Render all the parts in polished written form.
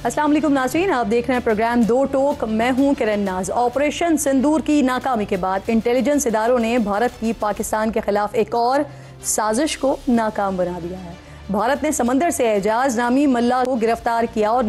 अस्सलाम वालेकुम नाज़रीन, आप देख रहे हैं प्रोग्राम दो टोक। मैं हूं किरण नाज। ऑपरेशन सिंदूर की नाकामी के बाद इंटेलिजेंस इदारों ने भारत की पाकिस्तान के खिलाफ एक और साजिश को नाकाम बना दिया है। भारत ने समंदर से एजाज नामी मल्ला को गिरफ्तार किया और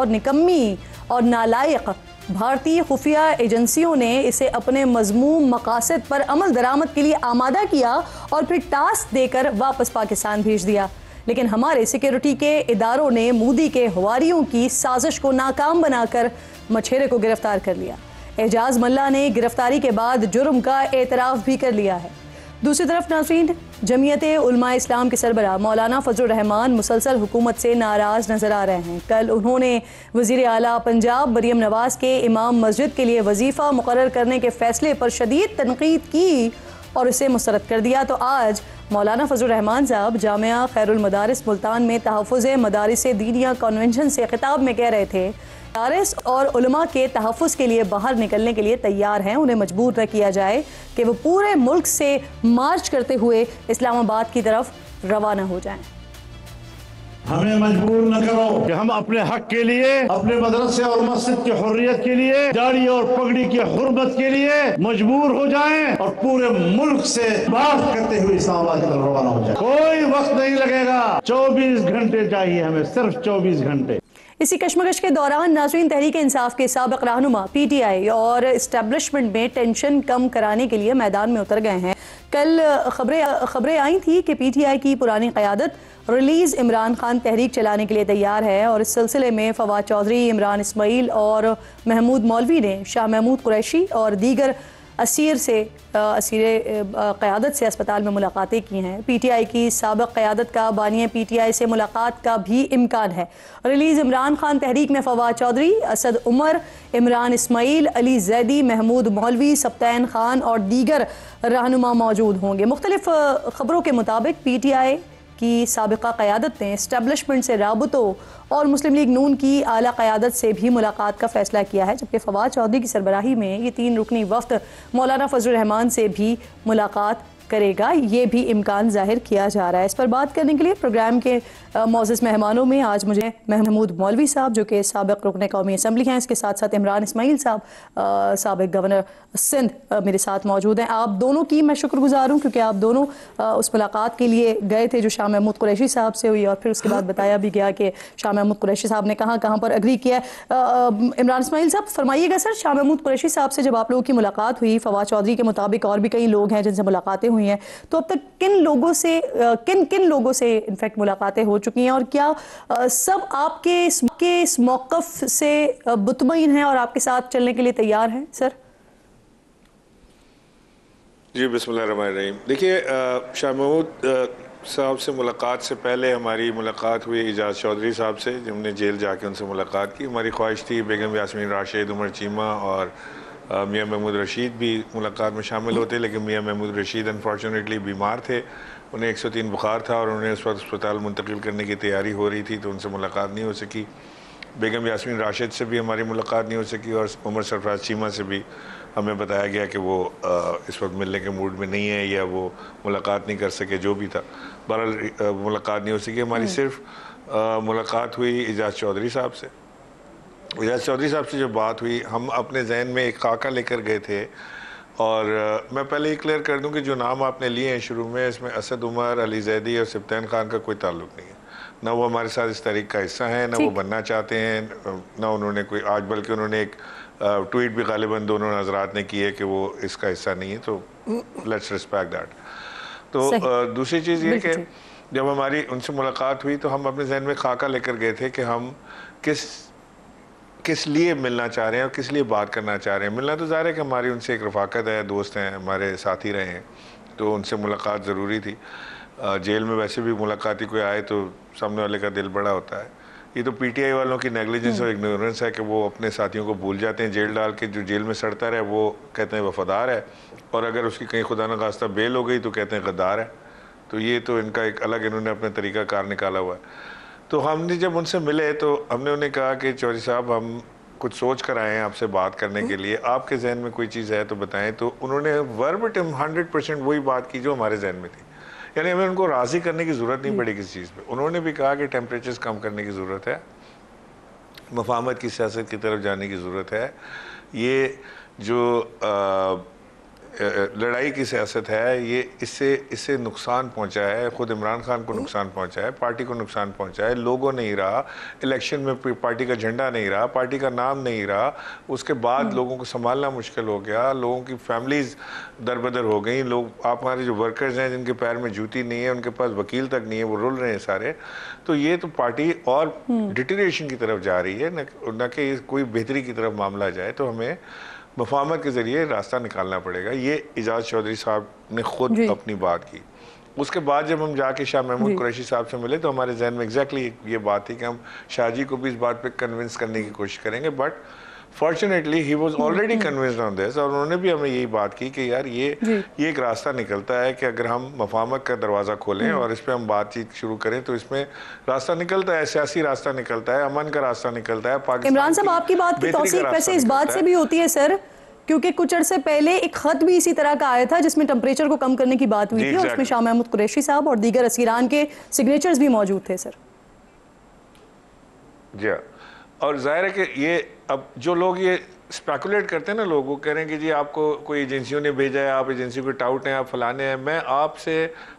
निकम्मी और नालायक भारतीय खुफिया एजेंसियों ने इसे अपने मजमूम मकासद पर अमल दरामद के लिए आमादा किया और फिर टास्क देकर वापस पाकिस्तान भेज दिया। लेकिन हमारे सिक्योरिटी के इदारों ने मोदी के हवारियों की साजिश को नाकाम बनाकर मछेरे को गिरफ्तार कर लिया। एजाज मल्ला ने गिरफ्तारी के बाद जुर्म का एतराफ़ भी कर लिया है। दूसरी तरफ नाज़रीन, जमीयत उलमा इस्लाम के सरबराह मौलाना फजल रहमान मुसलसल हुकूमत से नाराज़ नज़र आ रहे हैं। कल उन्होंने वज़ीर आला पंजाब मरियम नवाज़ के इमाम मस्जिद के लिए वजीफ़ा मुकर्रर करने के फ़ैसले पर शदीद तनकीद की और इसे मुस्तरद कर दिया। तो आज मौलाना फजल रहमान साहब जामिया खैरुल मदारिस मुल्तान में तहफ़्फ़ुज़ मदारिस दीनिया कन्वेंशन से खिताब में कह रहे थे, मदारिस और उलमा के तहफ़्फ़ुज़ के लिए बाहर निकलने के लिए तैयार हैं। उन्हें मजबूर न किया जाए कि वो पूरे मुल्क से मार्च करते हुए इस्लामाबाद की तरफ रवाना हो जाएं। हमें मजबूर न करो कि हम अपने हक के लिए, अपने मदरसे और मस्जिद की हुर्रियत के लिए, दाढ़ी और पगड़ी की हुर्मत के लिए मजबूर हो जाएं और पूरे मुल्क से बात करते हुए इस्लामाबाद की तरफ रवाना हो जाएं। कोई वक्त नहीं लगेगा, 24 घंटे चाहिए हमें, सिर्फ 24 घंटे। इसी कश्मकश के दौरान नाज़रीन, तहरीक इंसाफ के साबिक़ रहनुमा PTI और इस्टेब्लिशमेंट में टेंशन कम कराने के लिए मैदान में उतर गए हैं। कल खबरें आई थी कि PTI की पुरानी क़यादत रिलीज़ इमरान खान तहरीक चलाने के लिए तैयार है और इस सिलसिले में फवाद चौधरी, इमरान इस्माइल और महमूद मौलवी ने शाह महमूद कुरैशी और दीगर असीर क़यादत से अस्पताल में मुलाकातें की हैं। PTI की साबिक़ क़यादत का बानी PTI से मुलाकात का भी इम्कान है। रिलीज़ इमरान खान तहरीक में फवाद चौधरी, असद उमर, इमरान इस्माइल, अली जैदी, महमूद मौलवी, सब्तैन खान और दीगर रहनुमा मौजूद होंगे। मुख्तलिफ ख़बरों के मुताबिक PTI की साबिक़ा क़यादत ने इस्टेब्लिशमेंट से राबतों और मुस्लिम लीग नून की आला क़यादत से भी मुलाकात का फ़ैसला किया है, जबकि फवाद चौधरी की सरबराही में ये 3 रुकनी वफ़द मौलाना फजल रहमान से भी मुलाकात करेगा। ये भी इम्कान ज़ाहिर किया जा रहा है। इस पर बात करने के लिए प्रोग्राम के मौजूद मेहमानों में आज मुझे महमूद मौलवी साहब जो कि साबिक़ रुकन कौमी असम्बली हैं, इसके साथ साथ इमरान इस्माइल साहब साबिक़ गवर्नर सिंध मेरे साथ मौजूद हैं। आप दोनों की मैं शुक्रगुजार हूँ क्योंकि आप दोनों उस मुलाकात के लिए गए थे जो शाह महमूद कुरैशी साहब से हुई और फिर उसके बाद बताया भी गया कि शाह महमूद कुरैशी साहब ने कहाँ पर अग्री किया। इमरान इस्माइल साहब फरमाइएगा सर, शाह महमूद कुरैशी साहब से जब आप लोगों की मुलाकात हुई, फवाद चौधरी के मुताबिक और भी कई लोग हैं जिनसे मुलाकातें हुई हैं, तो अब तक किन लोगों से इनफैक्ट मुलाकातें हो चुकी हैं और क्या सब आपके इस मौक़िफ़ से मुतमईन हैं और आपके साथ चलने के लिए तैयार हैं सर? जी बिस्मिल्लाहिर्रहमानिर्रहीम। देखिए, शाह महमूद साहब से मुलाकात से पहले हमारी मुलाकात हुई एजाज चौधरी साहब से, हमने जेल जाके उनसे मुलाकात की। हमारी ख्वाहिश थी बेगम यास्मीन राशिद, उमर चीमा और मियाँ महमूद रशीद भी मुलाकात में शामिल होते, लेकिन मियाँ महमूद रशीद अनफॉर्चुनेटली बीमार थे, उन्हें 103 बुखार था और उन्हें उस वक्त अस्पताल मुंतकिल करने की तैयारी हो रही थी, तो उनसे मुलाकात नहीं हो सकी। बेगम यास्मीन राशिद से भी हमारी मुलाकात नहीं हो सकी और उमर सरफराज चीमा से भी हमें बताया गया कि वो इस वक्त मिलने के मूड में नहीं है या वो मुलाकात नहीं कर सके, जो भी था। बहरहाल मुलाकात नहीं हो सकी। हमारी सिर्फ मुलाकात हुई एजाज चौधरी साहब से। एजाज चौधरी साहब से जब बात हुई, हम अपने जहन में एक खाका लेकर गए थे और मैं पहले ये क्लियर कर दूं कि जो नाम आपने लिए हैं शुरू में, इसमें असद उमर, अली जैदी और सब्तैन खान का कोई ताल्लुक़ नहीं है। ना वो हमारे साथ इस तहरीक का हिस्सा हैं, ना वो बनना चाहते हैं, ना उन्होंने कोई आज, बल्कि उन्होंने एक ट्वीट भी गालिबन दोनों हज़रात ने की है कि वो इसका हिस्सा नहीं है, तो लेट्स रिस्पेक्ट दैट। तो दूसरी चीज़ ये कि जब हमारी उनसे मुलाकात हुई तो हम अपने जहन में खाका लेकर गए थे कि हम किस लिए मिलना चाह रहे हैं और किस लिए बात करना चाह रहे हैं। मिलना तो ज़ाहिर है कि हमारी उनसे एक रफ़ाकत है, दोस्त हैं, हमारे साथी रहे हैं, तो उनसे मुलाकात ज़रूरी थी। जेल में वैसे भी मुलाकाती कोई आए तो सामने वाले का दिल बड़ा होता है। ये तो PTI वालों की नेगलिजेंस और इग्नोरेंस है कि वो अपने साथियों को भूल जाते हैं। जेल डाल के जो जेल में सड़ता रहे वो कहते हैं वफादार है, और अगर उसकी कहीं खुदा न खास्ता बेल हो गई तो कहते हैं गद्दार है। तो ये तो इनका एक अलग इन्होंने अपना तरीका कार निकाला हुआ है। तो हमने जब उनसे मिले तो हमने उन्हें कहा कि चौधरी साहब, हम कुछ सोच कर आए हैं आपसे बात करने के लिए, आपके जहन में कोई चीज़ है तो बताएं। तो उन्होंने वर्बटिम 100% वही बात की जो हमारे जहन में थी, यानी हमें उनको राज़ी करने की ज़रूरत नहीं पड़ी किसी चीज़ पे। उन्होंने भी कहा कि टेम्परेचर्स कम करने की ज़रूरत है, मफाहमत की सियासत की तरफ जाने की ज़रूरत है। ये जो लड़ाई की सियासत है, ये इससे नुकसान पहुंचा है, ख़ुद इमरान खान को नुकसान पहुंचा है, पार्टी को नुकसान पहुंचा है। लोगो नहीं रहा, इलेक्शन में पार्टी का झंडा नहीं रहा, पार्टी का नाम नहीं रहा, उसके बाद लोगों को संभालना मुश्किल हो गया, लोगों की फैमिलीज़ दरबदर हो गई। लोग, आप हमारे जो वर्कर्स हैं जिनके पैर में जूती नहीं है, उनके पास वकील तक नहीं है, वो रुल रहे हैं सारे। तो ये तो पार्टी और डिटीरिएशन की तरफ जा रही है, न कि कोई बेहतरी की तरफ मामला जाए। तो हमें मफाहमत के ज़रिए रास्ता निकालना पड़ेगा। ये एजाज चौधरी साहब ने खुद अपनी बात की। उसके बाद जब हम जाके शाह महमूद कुरैशी साहब से मिले तो हमारे जहन में एग्जैक्टली ये बात थी कि हम शाहजी को भी इस बात पे कन्विंस करने की कोशिश करेंगे, but fortunately he was already convinced on this. और उन्होंने भी हमें यही बात की कि यार ये एक रास्ता निकलता है कि अगर हम मफाहमत का दरवाज़ा खोलें और इस पर हम बातचीत शुरू करें तो इसमें रास्ता निकलता है, सियासी रास्ता निकलता है, अमन का रास्ता निकलता है। पाकिस्तान इमरान साहब, आपकी बात की तौसीक वैसे इस बात से भी होती है सर, क्योंकि कुछ अर्से पहले एक खत भी इसी तरह का आया था जिसमें टेम्परेचर को कम करने की बात हुई थी और उसमें शाह महमूद कुरैशी साहब और दीगर असीरान के सिग्नेचर्स भी मौजूद थे सर। जी, और जाहिर है कि ये अब जो लोग ये स्पेकुलेट करते हैं ना, लोग वो कह रहे हैं कि जी आपको कोई एजेंसियों ने भेजा है, आप एजेंसी को टाउट हैं, आप फलाने हैं। मैं आपसे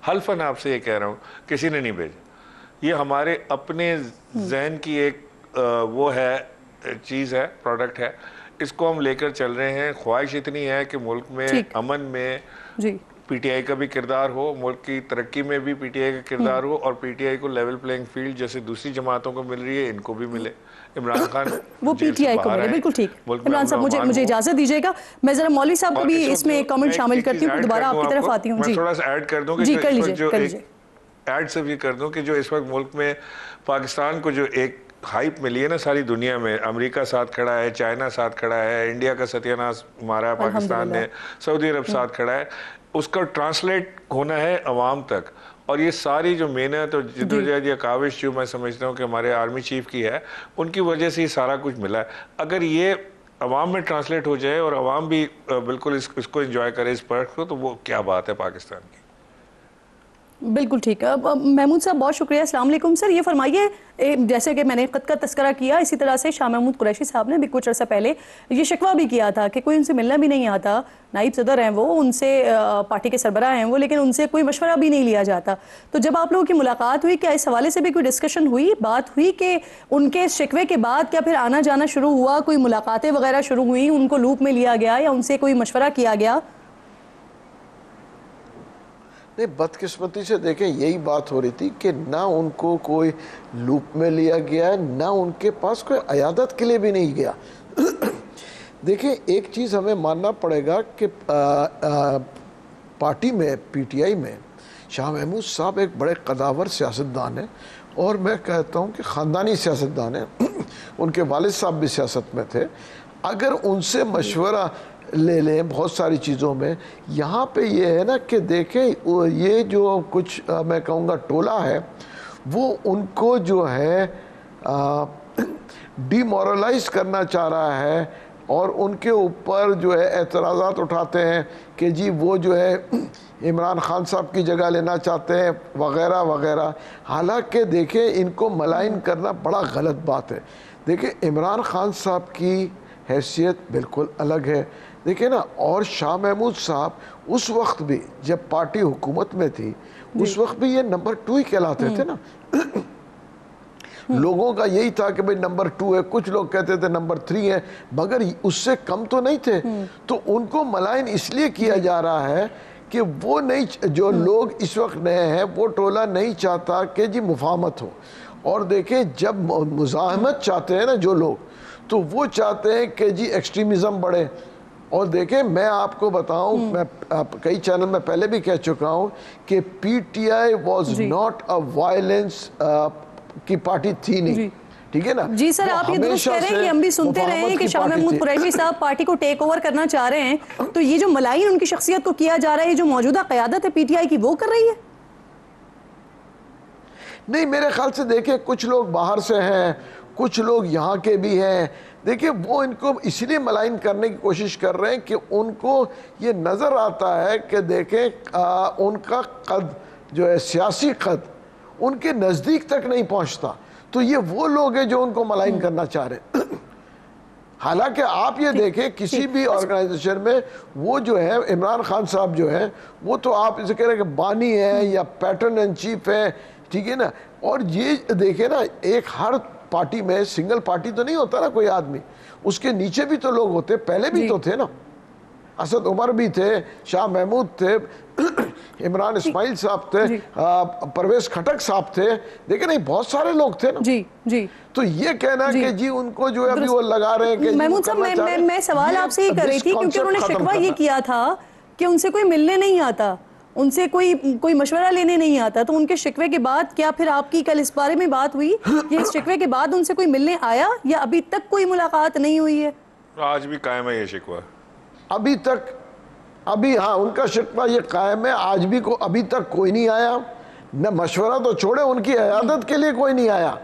हल्फन आपसे ये कह रहा हूँ, किसी ने नहीं भेजा। ये हमारे अपने जहन की एक वो है, चीज़ है, प्रोडक्ट है। इसको हम लेकर चल रहे हैं। ख्वाहिश इतनी है कि मुल्क में अमन में पीटीआई का भी किरदार हो, मुल्क की तरक्की में भी पीटीआई का किरदार हो, और पीटीआई को लेवल प्लेइंग फील्ड जैसे दूसरी जमातों को मिल रही है इनको भी मिले। इमरान खान वो पीटीआई को मिले, बिल्कुल ठीक। इमरान साहब, मुझे इजाजत दीजिएगा, मैं जरा मौलवी साहब को भी इसमें कमेंट शामिल करती हूँ, दोबारा आपकी तरफ आती हूँ। जी, थोड़ा सा ऐड कर दूं कि ऐड से भी कर दूं कि जो इस वक्त मुल्क में पाकिस्तान को जो एक हाइप मिली है ना सारी दुनिया में, अमेरिका साथ खड़ा है, चाइना साथ खड़ा है, इंडिया का सत्यानाश मारा है पाकिस्तान ने, सऊदी अरब साथ खड़ा है, उसका ट्रांसलेट होना है अवाम तक। और ये सारी जो मेहनत और जिद्दोजहद या काविश जो मैं समझता हूँ कि हमारे आर्मी चीफ की है, उनकी वजह से ये सारा कुछ मिला है। अगर ये अवाम में ट्रांसलेट हो जाए और अवाम भी बिल्कुल इसको एंजॉय करे, इस पर्क को, तो वो क्या बात है पाकिस्तान की। बिल्कुल ठीक है। महमूद साहब, बहुत शुक्रिया। अस्सलाम वालेकुम सर, ये फरमाइए, जैसे कि मैंने खत का तस्करा किया, इसी तरह से शाह महमूद कुरैशी साहब ने भी कुछ अर्सा पहले ये शिकवा भी किया था कि कोई उनसे मिलना भी नहीं आता, नाइब सदर हैं वो, उनसे पार्टी के सरबराह हैं वो, लेकिन उनसे कोई मशवरा भी नहीं लिया जाता। तो जब आप लोगों की मुलाकात हुई, क्या इस हवाले से भी कोई डिस्कशन हुई, बात हुई कि उनके शिकवे के बाद क्या फिर आना जाना शुरू हुआ, कोई मुलाकातें वगैरह शुरू हुई, उनको लूप में लिया गया या उनसे कोई मशवरा किया गया? नहीं, बदकिस्मती से देखें यही बात हो रही थी कि ना उनको कोई लूप में लिया गया, ना उनके पास कोई अयादत के लिए भी नहीं गया। देखिए, एक चीज़ हमें मानना पड़ेगा कि पार्टी में, पीटीआई में, शाह महमूद साहब एक बड़े कदावर सियासतदान हैं, और मैं कहता हूँ कि ख़ानदानी सियासतदान हैं। उनके वालिद साहब भी सियासत में थे। अगर उनसे मशवरा ले लें बहुत सारी चीज़ों में, यहाँ पे ये है ना कि देखें, ये जो कुछ मैं कहूँगा टोला है, वो उनको जो है डिमोरलाइज करना चाह रहा है, और उनके ऊपर जो है एतराज़ात उठाते हैं कि जी वो जो है इमरान खान साहब की जगह लेना चाहते हैं, वगैरह वगैरह। हालांकि देखें, इनको मलाइन करना बड़ा गलत बात है। देखें, इमरान खान साहब की हैसियत बिल्कुल अलग है, देखिए ना। और शाह महमूद साहब उस वक्त भी जब पार्टी हुकूमत में थी, उस वक्त भी ये नंबर 2 ही कहलाते थे ना। लोगों का यही था कि भाई नंबर 2 है, कुछ लोग कहते थे नंबर 3 है, मगर उससे कम तो नहीं थे। तो उनको मलाइन इसलिए किया जा रहा है कि वो नहीं, जो लोग इस वक्त नए हैं, वो टोला नहीं चाहता कि जी मुफाहमत हो। और देखें, जब मुज़ाहमत चाहते हैं ना जो लोग, तो वो चाहते हैं कि जी एक्सट्रीमिज़म बढ़े। और देखें, मैं आपको बताऊं, मैं कई चैनल में पहले भी कह चुका हूं कि PTI was not a violence की पार्टी थी नहीं, ठीक है ना। जी सर, आप ये दुरुस्त कह रहे हैं कि हम भी सुनते रहे हैं कि शाह महमूद कुरैशी साहब पार्टी को टेक ओवर करना चाह रहे हैं, तो ये जो मलाइन उनकी शख्सियत को किया जा रहा है, जो मौजूदा क़यादत है पीटीआई की, वो कर रही है? नहीं, मेरे ख्याल से देखिए, कुछ लोग बाहर से हैं, कुछ लोग यहाँ के भी हैं। देखिए, वो इनको इसलिए मलाइन करने की कोशिश कर रहे हैं कि उनको ये नज़र आता है कि देखें उनका कद जो है, सियासी कद, उनके नज़दीक तक नहीं पहुँचता। तो ये वो लोग हैं जो उनको मलाइन करना चाह रहे हैं। हालांकि आप ये देखें किसी भी ऑर्गेनाइजेशन में वो जो है इमरान खान साहब जो है वो तो आप इसे कह रहे हैं कि बानी है या पैटर्न इन चीफ है, ठीक है ना। और ये देखे ना, एक हर पार्टी में सिंगल पार्टी तो नहीं होता ना कोई आदमी, उसके नीचे भी तो लोग होते, पहले भी तो थे ना, असद उमर भी थे, शाह महमूद थे, इमरान इस्माइल साहब थे, परवेज खटक साहब थे, देखिए नहीं बहुत सारे लोग थे ना। जी जी। तो ये कहना कि जी उनको जो है अभी वो लगा रहे हैं कि महमूद साहब, मैं सवाल आपसे ही कर रही थी क्योंकि उन्होंने शिकवा ये किया था कि उनसे कोई मिलने नहीं आता, उनसे कोई मशवरा लेने नहीं आता, तो उनके शिकवे के बाद क्या फिर आपकी कल इस बारे में बात हुई कि इस शिकवे के बाद उनसे कोई मिलने आया या अभी तक कोई मुलाकात नहीं हुई है? आज भी कायम है ये शिकवा, अभी तक, अभी हाँ उनका शिकवा ये कायम है, आज भी अभी तक कोई नहीं आया, न मशवरा तो छोड़े उनकी इयादत के लिए कोई नहीं आया।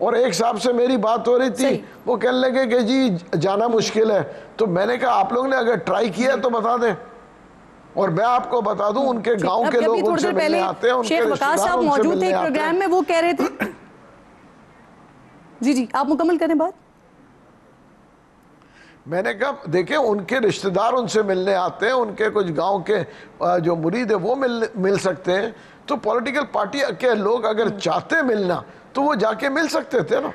और एक साहब से मेरी बात हो रही थी, वो कहने लगे कि जी जाना मुश्किल है, तो मैंने कहा आप लोग ने अगर ट्राई किया तो बता दें, और मैं आपको बता दूं उनके गांव के लोग उनसे मिलने आते हैं, उनके वकास साहब मौजूद थे प्रोग्राम में, वो कह रहे थे जी जी आप मुकम्मल करें बात। मैंने कहा देखें उनके रिश्तेदार उनसे मिलने आते हैं, उनके कुछ गांव के जो मुरीद है वो मिल सकते हैं, तो पॉलिटिकल पार्टी के लोग अगर चाहते मिलना तो वो जाके मिल सकते थे ना,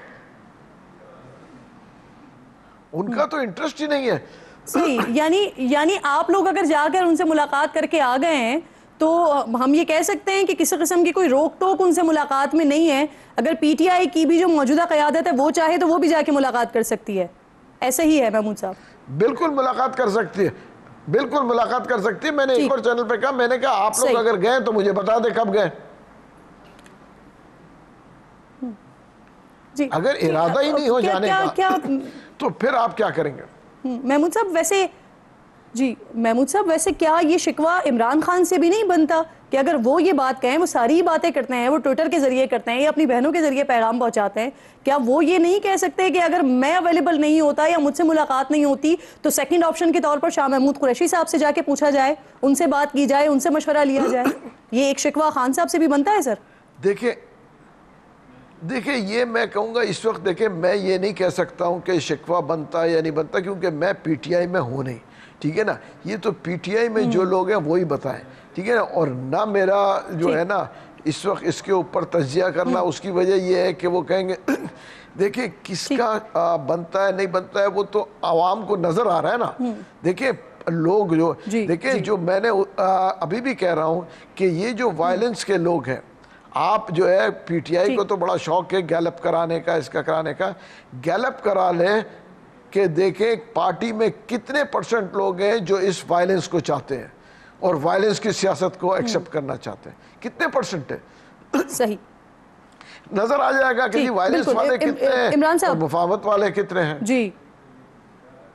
उनका तो इंटरेस्ट ही नहीं है। सही, यानी आप लोग अगर जाकर उनसे मुलाकात करके आ गए हैं तो हम ये कह सकते हैं कि किसी किस्म की कोई रोक टोक उनसे मुलाकात में नहीं है। अगर पीटीआई की भी जो मौजूदा क़यादत है वो चाहे तो वो भी जाके मुलाकात कर सकती है, ऐसा ही है महमूद साहब? बिल्कुल मुलाकात कर सकती है, बिल्कुल मुलाकात कर सकती है। मैंने एक और चैनल पे कहा, मैंने कहा आप लोग अगर गए तो मुझे बता दे कब गए। अगर इरादा ही नहीं हो जाने का तो फिर आप क्या करेंगे? महमूद साहब वैसे क्या ये शिकवा इमरान खान से भी नहीं बनता कि अगर वो ये बात कहें, वो सारी बातें करते हैं, वो ट्विटर के जरिए करते हैं या अपनी बहनों के जरिए पैगाम पहुंचाते हैं, क्या वो ये नहीं कह सकते कि अगर मैं अवेलेबल नहीं होता या मुझसे मुलाकात नहीं होती तो सेकंड ऑप्शन के तौर पर शाह महमूद कुरैशी साहब से जाके पूछा जाए, उनसे बात की जाए, उनसे मशवरा लिया जाए? ये एक शिकवा खान साहब से भी बनता है सर? देखिए ये मैं कहूँगा इस वक्त, देखिए मैं ये नहीं कह सकता हूँ कि शिकवा बनता है या नहीं बनता, क्योंकि मैं पीटीआई में हूँ नहीं, ठीक है ना। ये तो पीटीआई में जो लोग हैं वही बताएं, ठीक है ना। और ना मेरा जो है ना इस वक्त इसके ऊपर तज्जिया करना, उसकी वजह ये है कि वो कहेंगे देखिए किसका बनता है नहीं बनता है वो तो आवाम को नज़र आ रहा है ना। देखिए लोग जो देखिए जो मैंने अभी भी कह रहा हूँ कि ये जो वायलेंस के लोग हैं, आप जो है पीटीआई को तो बड़ा शौक है गैलप कराने का, इसका कराने का, गैलप करा लें कि देखें पार्टी में कितने % लोग हैं जो इस वायलेंस को चाहते हैं और वायलेंस की सियासत को एक्सेप्ट करना चाहते हैं, कितने % है। सही नजर आ जाएगा कि वायलेंस वाले कितने हैं और मुफावत वाले कितने हैं। जी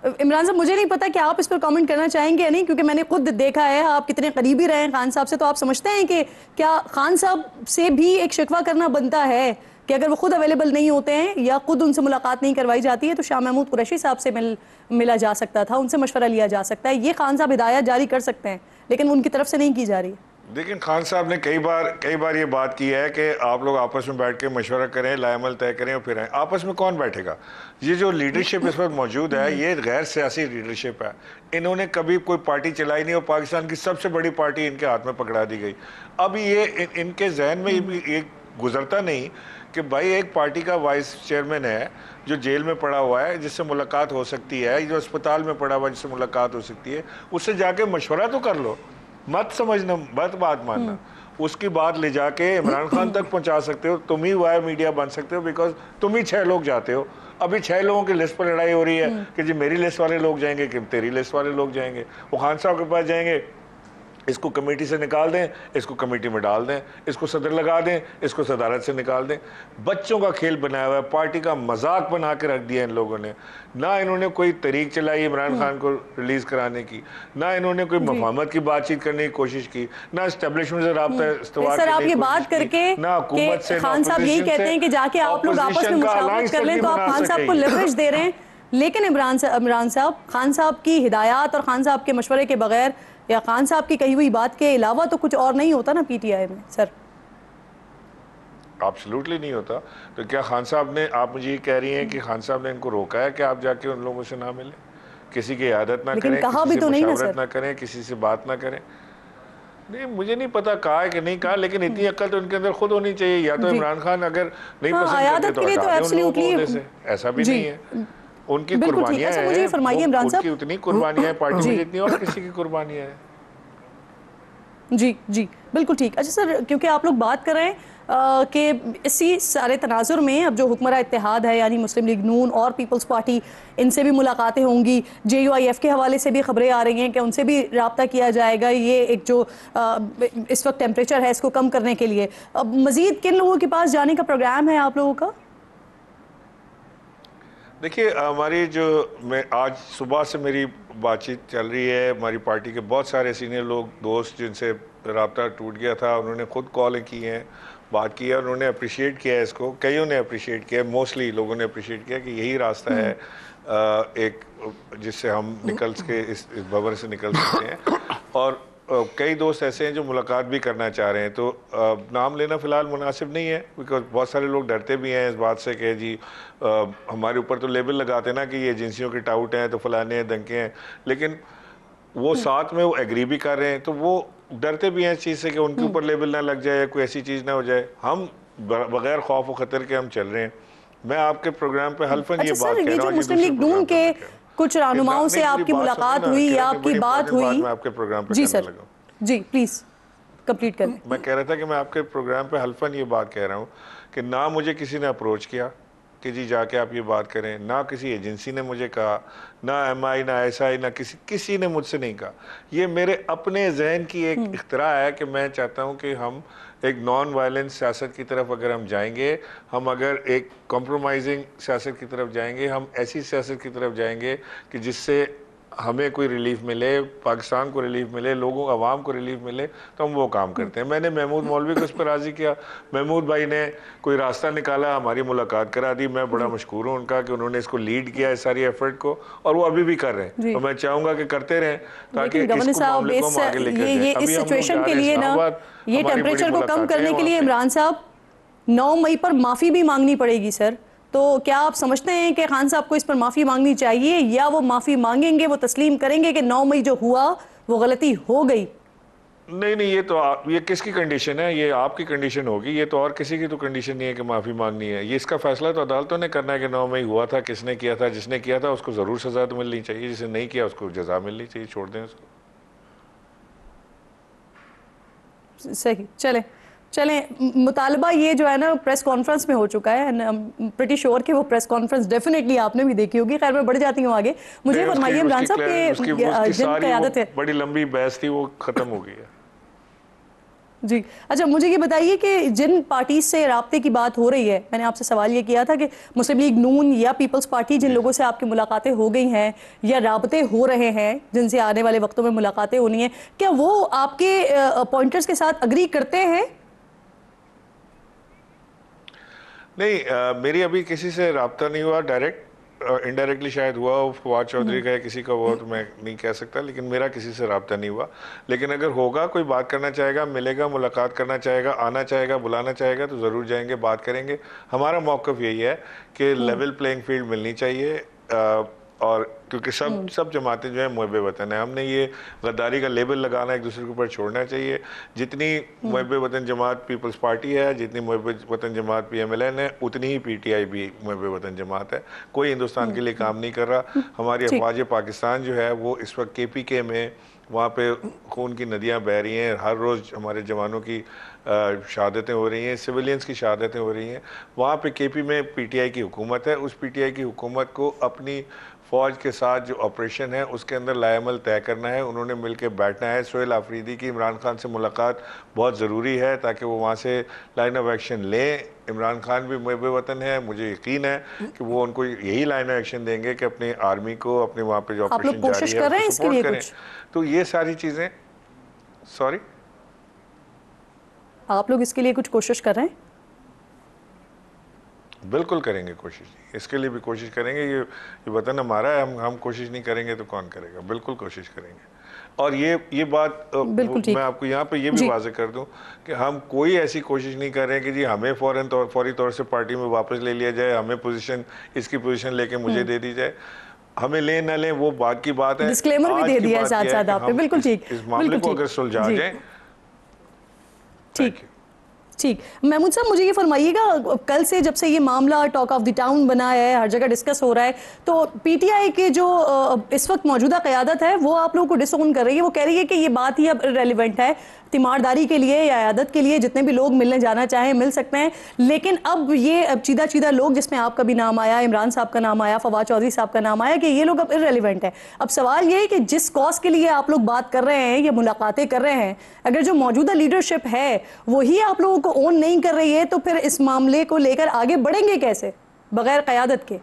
इमरान साहब, मुझे नहीं पता कि आप इस पर कमेंट करना चाहेंगे या नहीं, क्योंकि मैंने खुद देखा है, आप कितने करीबी रहे हैं खान साहब से, तो आप समझते हैं कि क्या खान साहब से भी एक शिकवा करना बनता है कि अगर वो खुद अवेलेबल नहीं होते हैं या खुद उनसे मुलाकात नहीं करवाई जाती है तो शाह महमूद कुरैशी साहब से मिला जा सकता था, उनसे मशवरा लिया जा सकता है, ये खान साहब हिदायत जारी कर सकते हैं, लेकिन उनकी तरफ से नहीं की जा रही है। लेकिन खान साहब ने कई बार ये बात की है कि आप लोग आपस में बैठ के मशवरा करें, लाएमल तय करें और फिर आए। आपस में कौन बैठेगा? ये जो लीडरशिप इस वक्त मौजूद है ये गैर सियासी लीडरशिप है। इन्होंने कभी कोई पार्टी चलाई नहीं और पाकिस्तान की सबसे बड़ी पार्टी इनके हाथ में पकड़ा दी गई। अब ये इनके जहन में भी ये गुजरता नहीं कि भाई एक पार्टी का वाइस चेयरमैन है जो जेल में पड़ा हुआ है, जिससे मुलाकात हो सकती है, जो अस्पताल में पड़ा हुआ है जिससे मुलाकात हो सकती है, उससे जाके मशवरा तो कर लो, मत समझना, मत बात मानना। उसकी बात ले जाके इमरान खान तक पहुंचा सकते हो, तुम ही वायर मीडिया बन सकते हो, बिकॉज तुम ही 6 लोग जाते हो। अभी 6 लोगों की लिस्ट पर लड़ाई हो रही है कि जी मेरी लिस्ट वाले लोग जाएंगे कि तेरी लिस्ट वाले लोग जाएंगे। वो खान साहब के पास जाएंगे, इसको कमेटी से निकाल दें, इसको कमेटी में डाल दें, इसको सदर लगा दें, इसको सदारत से निकाल दें। बच्चों का खेल बनाया हुआ है, पार्टी का मजाक बना के रख दिया इन लोगों ने। ना इन्होंने कोई तरीक चलाई इमरान खान को रिलीज कराने की, ना इन्होंने कोई मफाहमत की बातचीत करने की कोशिश की, ना एस्टेब्लिशमेंट से राब्ता। सर आप ये बात करके ना हुकूमत से, खान साहब यही कहते हैं कि जाके आप लोग आपस में मुशावरत कर लें, तो आप खान साहब को लेवरेज दे रहे हैं। लेकिन इमरान साहब, खान साहब की हिदायत और खान साहब के मशवरे के बगैर या खान साहब की कही हुई बात के अलावा तो कुछ और नहीं होता ना पीटीआई में सर। एब्सोल्युटली नहीं होता। तो क्या खान साहब ने, आप मुझे ये कह रही हैं कि खान साहब ने इनको रोका है कि आप जाके उन लोगों से ना मिलें, किसी की इयादत ना करें, कहा किसी भी से तो नहीं ना मशावरत सर। ना करें, किसी से बात ना करें? नहीं, मुझे नहीं पता कहा है कि नहीं कहा, लेकिन इतनी अक्ल तो उनके अंदर खुद होनी चाहिए। या तो जी। इमरान खान अगर नहीं हाँ, पसंद करते अयादत तो के लिए तो हटा दें उन लोगों को एब्सोल्युटली ओहदे से, ऐसा भी जी नहीं है। उनकी बिल्कुल ठीक। कुर्बानियां अच्छा मुझे ये हैं, वो फरमाइए इमरान उनकी साहब। उतनी कुर्बानियां हैं पार्टी में जी जितनी और किसी की कुर्बानियां हैं। जी जी बिल्कुल ठीक। अच्छा सर, क्योंकि आप लोग बात कर रहे हैं कि इसी सारे तनाजुर में अब जो हुक्मरान इत्तेहाद है यानी मुस्लिम लीग नून और पीपल्स पार्टी, इनसे भी मुलाकातें होंगी। JUIF के हवाले से भी खबरें आ रही हैं कि उनसे भी रब्ता किया जाएगा, ये एक जो इस वक्त टेम्परेचर है इसको कम करने के लिए। अब मज़ीद किन लोगों के पास जाने का प्रोग्राम है आप लोगों का? देखिए, हमारी जो, मैं आज सुबह से मेरी बातचीत चल रही है, हमारी पार्टी के बहुत सारे सीनियर लोग, दोस्त जिनसे राब्ता टूट गया था, उन्होंने खुद कॉलें की हैं, बात की है, उन्होंने अप्रिशिएट किया है इसको, कईयों ने अप्रिशिएट किया, मोस्टली लोगों ने अप्रिशिएट किया कि यही रास्ता है एक जिससे हम निकल के इस भंवर से निकल सकते हैं। और कई दोस्त ऐसे हैं जो मुलाकात भी करना चाह रहे हैं। तो नाम लेना फ़िलहाल मुनासिब नहीं है, बिकॉज बहुत सारे लोग डरते भी हैं इस बात से कि जी हमारे ऊपर तो लेबल लगाते हैं ना कि ये एजेंसियों के टाउट हैं, तो फलाने हैं, दंके हैं, लेकिन वो साथ में वो एग्री भी कर रहे हैं, तो वो डरते भी हैं इस चीज़ से कि उनके ऊपर लेबल ना लग जाए या कोई ऐसी चीज़ ना हो जाए। हम बगैर खौफ व ख़तर के हम चल रहे हैं। मैं आपके प्रोग्राम पे हल्फन ये अच्छा बात सर, कह ये रहा जो हूँ, मुस्लिम लीग नून के कुछ रहनुमाओं से आपकी मुलाकात हुई या आपकी बात हुई? मैं आपके प्रोग्राम पे जी कहने सर, लगा। जी प्लीज़ कंप्लीट करें। मैं कह रहा था कि मैं आपके प्रोग्राम पे हल्फन ये बात कह रहा हूँ कि ना मुझे किसी ने अप्रोच किया कि जी जाके आप ये बात करें, ना किसी एजेंसी ने मुझे कहा, ना MI ना SI ना किसी ने मुझसे नहीं कहा। ये मेरे अपने जहन की एक इख्तरा है कि मैं चाहता हूँ कि हम एक नॉन वायलेंस सियासत की तरफ अगर हम जाएंगे, हम अगर एक कॉम्प्रोमाइजिंग सियासत की तरफ जाएंगे, हम ऐसी सियासत की तरफ जाएंगे कि जिससे हमें कोई रिलीफ मिले, पाकिस्तान को रिलीफ मिले, लोगों आवाम को रिलीफ मिले, तो हम वो काम करते हैं। मैंने महमूद मौलवी को इस पर राज़ी किया, महमूद भाई ने कोई रास्ता निकाला, हमारी मुलाकात करा दी। मैं बड़ा मशकूर हूँ उनका कि उन्होंने इसको लीड किया इस सारी एफर्ट को, और वो अभी भी कर रहे हैं। तो मैं चाहूँगा कि करते रहें ताकि गवर्नर इस साहब मामले को हम आगे लेकर जाएं। ये इस सिचुएशन के लिए ना, ये टेम्परेचर को कम करने के लिए इमरान साहब 9 मई पर माफ़ी भी मांगनी पड़ेगी सर। तो क्या आप समझते हैं कि खान साहब को इस पर माफ़ी मांगनी चाहिए, या वो माफ़ी मांगेंगे, वो तस्लीम करेंगे कि 9 मई जो हुआ वो गलती हो गई? नहीं, ये तो ये किसकी कंडीशन है? ये आपकी कंडीशन होगी, ये तो और किसी की तो कंडीशन नहीं है कि माफ़ी मांगनी है। ये इसका फैसला तो अदालतों ने करना है कि 9 मई हुआ था, किसने किया था। जिसने किया था उसको ज़रूर सज़ा तो मिलनी चाहिए, जिसने नहीं किया उसको जज़ा मिलनी चाहिए। छोड़ दें उसको। सही, चलें मुतालबा ये जो है ना प्रेस कॉन्फ्रेंस में हो चुका है, प्रिटी श्योर कि वो प्रेस कॉन्फ्रेंस डेफिनेटली आपने भी देखी होगी। खैर मैं बढ़ जाती हूँ आगे। मुझे फरमाइए इमरान साहब के जिन क़यादत है, बड़ी लंबी बहस थी, वो ख़त्म हो गई है। जी अच्छा, मुझे ये बताइए कि जिन पार्टी से राब्ते की बात हो रही है, मैंने आपसे सवाल ये किया था कि मुस्लिम लीग नून या पीपल्स पार्टी, जिन लोगों से आपकी मुलाकातें हो गई हैं या राब्ते हो रहे हैं, जिनसे आने वाले वक्तों में मुलाकातें होनी है, क्या वो आपके पॉइंटर्स के साथ अग्री करते हैं? नहीं, मेरी अभी किसी से राब्ता नहीं हुआ डायरेक्ट, इनडायरेक्टली शायद हुआ हो, फवाद चौधरी का या किसी का हुआ तो मैं नहीं कह सकता, लेकिन मेरा किसी से राब्ता नहीं हुआ। लेकिन अगर होगा, कोई बात करना चाहेगा, मिलेगा, मुलाकात करना चाहेगा, आना चाहेगा, बुलाना चाहेगा, तो ज़रूर जाएंगे, बात करेंगे। हमारा मौक़िफ़ यही है कि लेवल प्लेइंग फील्ड मिलनी चाहिए, और क्योंकि सब जमातें जो है मुहब्बे वतन है, हमने ये गद्दारी का लेबल लगाना एक दूसरे के ऊपर छोड़ना चाहिए। जितनी मुहब्बे वतन जमात पीपल्स पार्टी है, जितनी मुहब्बे वतन जमात PMLN है, उतनी ही PTI भी मुहब्बे वतन जमात है। कोई हिंदुस्तान के लिए काम नहीं कर रहा। हमारी अफवाज पाकिस्तान जो है वो इस वक्त KPK में, वहाँ पे खून की नदियाँ बह रही हैं, हर रोज़ हमारे जवानों की शहादतें हो रही हैं, सिविलियंस की शहादतें हो रही हैं। वहाँ पे KP में PTI की हुकूमत है। उस PTI की हुकूमत को अपनी फ़ौज के साथ जो ऑपरेशन है उसके अंदर लाएमल तय करना है, उन्होंने मिल के बैठना है। सोहेल आफरीदी की इमरान खान से मुलाकात बहुत ज़रूरी है ताकि वो वहाँ से लाइन ऑफ एक्शन लें। इमरान खान भी मुहब्बे वतन है, मुझे यकीन है कि वो उनको यही लाइन ऑफ एक्शन देंगे कि अपनी आर्मी को, अपने वहाँ पे जो ऑपरेशन जारी है उसको सपोर्ट करें। तो ये सारी चीज़ें, सॉरी, आप लोग इसके लिए कुछ कोशिश कर रहे हैं? बिल्कुल करेंगे कोशिश, इसके लिए भी कोशिश करेंगे। ये वतन हमारा है, हम कोशिश नहीं करेंगे तो कौन करेगा? बिल्कुल कोशिश करेंगे। और ये बात मैं आपको यहाँ पे ये भी वाज़ेह कर दूं कि हम कोई ऐसी कोशिश नहीं कर रहे हैं कि जी हमें फौरी तौर से पार्टी में वापस ले लिया जाए, हमें पोजीशन इसकी पोजीशन लेके मुझे दे दी जाए, हमें ले न ले वो बात की बात है। डिस्क्लेमर भी दे दिया साथ साथ आपने, बिल्कुल ठीक, इस मामले को अगर सुलझा जाए। ठीक ठीक। महमूद साहब मुझे ये फरमाइएगा, कल से जब से ये मामला टॉक ऑफ द टाउन बना है, हर जगह डिस्कस हो रहा है, तो पीटीआई के जो इस वक्त मौजूदा क़यादत है वो आप लोगों को डिसोन कर रही है, वो कह रही है कि ये बात ही अब इररेलेवेंट है, तीमारदारी के लिए या आयादत के लिए जितने भी लोग मिलने जाना चाहें मिल सकते हैं, लेकिन अब ये चीदा चीदा लोग जिसमें आपका भी नाम आया, इमरान साहब का नाम आया, फवाद चौधरी साहब का नाम आया, कि ये लोग अब इररेलेवेंट है। अब सवाल ये है कि जिस कॉज के लिए आप लोग बात कर रहे हैं या मुलाकातें कर रहे हैं, अगर जो मौजूदा लीडरशिप है वही आप लोगों को ओन नहीं कर रही है, तो फिर इस मामले को लेकर आगे बढ़ेंगे कैसे बगैर क़यादत के?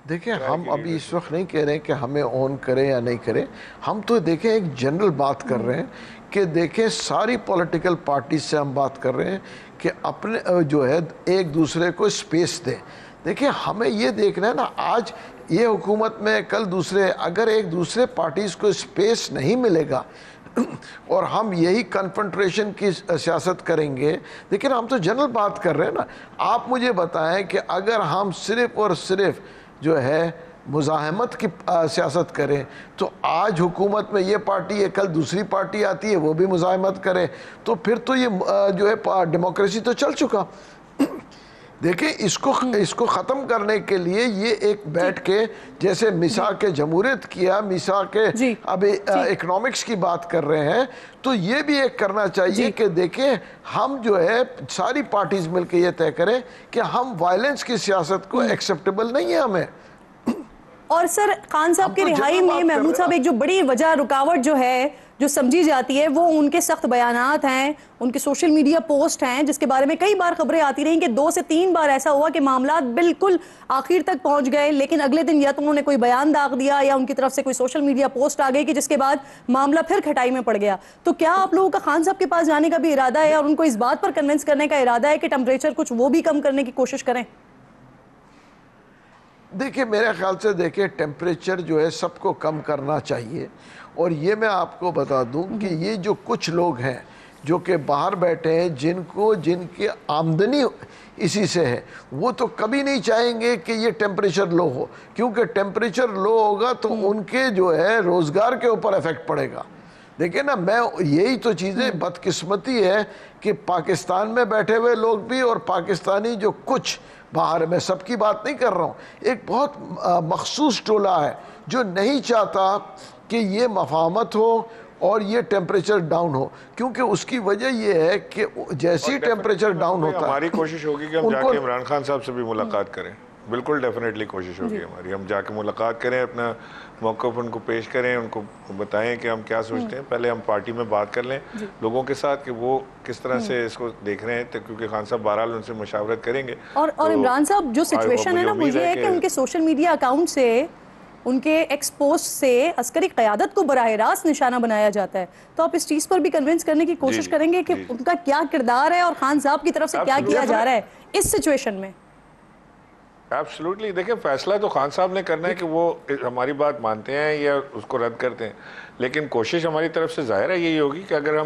देखिए, हम अभी इस वक्त नहीं कह रहे हैं कि हमें ऑन करें या नहीं करें, हम तो देखें एक जनरल बात कर रहे हैं कि देखें सारी पॉलिटिकल पार्टी से हम बात कर रहे हैं कि अपने जो है एक दूसरे को स्पेस दें। देखिए, हमें ये देखना है ना, आज ये हुकूमत में कल दूसरे, अगर एक दूसरे पार्टीज़ को स्पेस नहीं मिलेगा और हम यही कन्फ्रंट्रेशन की सियासत करेंगे, लेकिन हम तो जनरल बात कर रहे हैं ना। आप मुझे बताएं कि अगर हम सिर्फ़ और सिर्फ जो है मुज़ाहमत की सियासत करें, तो आज हुकूमत में ये पार्टी है, कल दूसरी पार्टी आती है वो भी मुज़ाहमत करे, तो फिर तो ये जो है डेमोक्रेसी तो चल चुका। देखिए, इसको ख़त्म करने के लिए ये एक बैठ के, जैसे मिसा के जमहूरियत किया, मिसा के अभी इकोनॉमिक्स की बात कर रहे हैं, तो ये भी एक करना चाहिए कि देखें हम जो है सारी पार्टीज मिलकर ये तय करें कि हम वायलेंस की सियासत को एक्सेप्टेबल नहीं है हमें। और सर, खान साहब की रिहाई में महमूद साहब एक जो बड़ी वजह रुकावट जो है जो समझी जाती है वो उनके सख्त बयानात हैं, उनके सोशल मीडिया पोस्ट हैं, जिसके बारे में कई बार खबरें आती रहीं कि 2 से 3 बार ऐसा हुआ कि मामला बिल्कुल आखिर तक पहुंच गए, लेकिन अगले दिन या तो उन्होंने कोई बयान दाग दिया या उनकी तरफ से कोई सोशल मीडिया पोस्ट आ गई कि जिसके बाद मामला फिर खटाई में पड़ गया। तो क्या आप लोगों का खान साहब के पास जाने का भी इरादा है और उनको इस बात पर कन्विंस करने का इरादा है कि टेम्परेचर कुछ वो भी कम करने की कोशिश करें? देखिए, मेरे ख्याल से देखिए टेम्परेचर जो है सबको कम करना चाहिए, और ये मैं आपको बता दूं कि ये जो कुछ लोग हैं जो कि बाहर बैठे हैं, जिनकी आमदनी इसी से है, वो तो कभी नहीं चाहेंगे कि ये टेम्परेचर लो हो, क्योंकि टेम्परेचर लो होगा तो उनके जो है रोज़गार के ऊपर इफ़ेक्ट पड़ेगा। देखिए ना, मैं यही तो चीज़ें बदकिस्मती है कि पाकिस्तान में बैठे हुए लोग भी और पाकिस्तानी जो कुछ बाहर, मैं सबकी बात नहीं कर रहा हूँ, एक बहुत मखसूस टोला है जो नहीं चाहता कि ये मफाहमत हो और ये टेम्परेचर डाउन हो, क्योंकि उसकी वजह ये है कि जैसे ही टेम्परेचर डाउन होता है, हमारी कोशिश होगी कि हम जाके इमरान खान साहब से भी मुलाकात करें। बिल्कुल डेफिनेटली कोशिश होगी हमारी, हम जाके मुलाकात करें, अपना मौक़िफ़ उनको पेश करें, उनको बताएं कि हम क्या सोचते हैं। पहले हम पार्टी में बात कर लें लोगों के साथ कि वो किस तरह से इसको देख रहे हैं, तो क्योंकि खान साहब बहरहाल उनसे मुशावरत करेंगे। और इमरान साहब, जो सिचुएशन है ना वो ये है कि उनके सोशल मीडिया अकाउंट से, उनके एक्सपोस्ट से अस्करी क़यादत को बराह रास्त निशाना बनाया जाता है, तो आप इस चीज़ पर भी कन्विंस करने की कोशिश करेंगे कि उनका क्या किरदार है और खान साहब की तरफ से क्या किया जा रहा है इस सिचुएशन में? एब्सोल्युटली। देखिए, फैसला तो खान साहब ने करना है कि वो हमारी बात मानते हैं या उसको रद्द करते हैं, लेकिन कोशिश हमारी तरफ से ज़ाहिर है यही होगी कि अगर